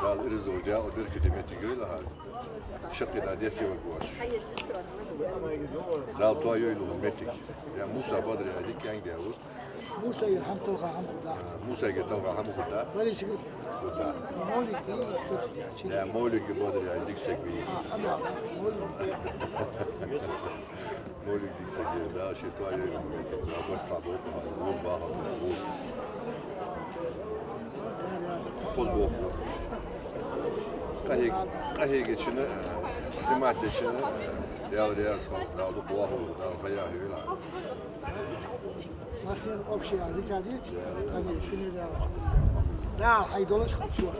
dal irzodia o der kıdemeti göre ha. Şakı da diye ki var. Dal toyu ile metik. Ya Musa Badri adik yang dia us. موسى هم تلقى هم خدات Musa ke tavga hamu kuda. ولا شيء Kuda. مولك تتجا Ya Mevlük Badri adik sekbi. أنا مولك Mevlük dik sekbi da şey toyu ile metik. Robert Sabo ha. Uz ba ha. Uz. Poz bu. Kahi geçini, istimat geçini, değer sağ, dağda buah olur, dağda bayağı öyle. مثلا أبشي هذه كاديت هذه شنو لا حيدولش خمسة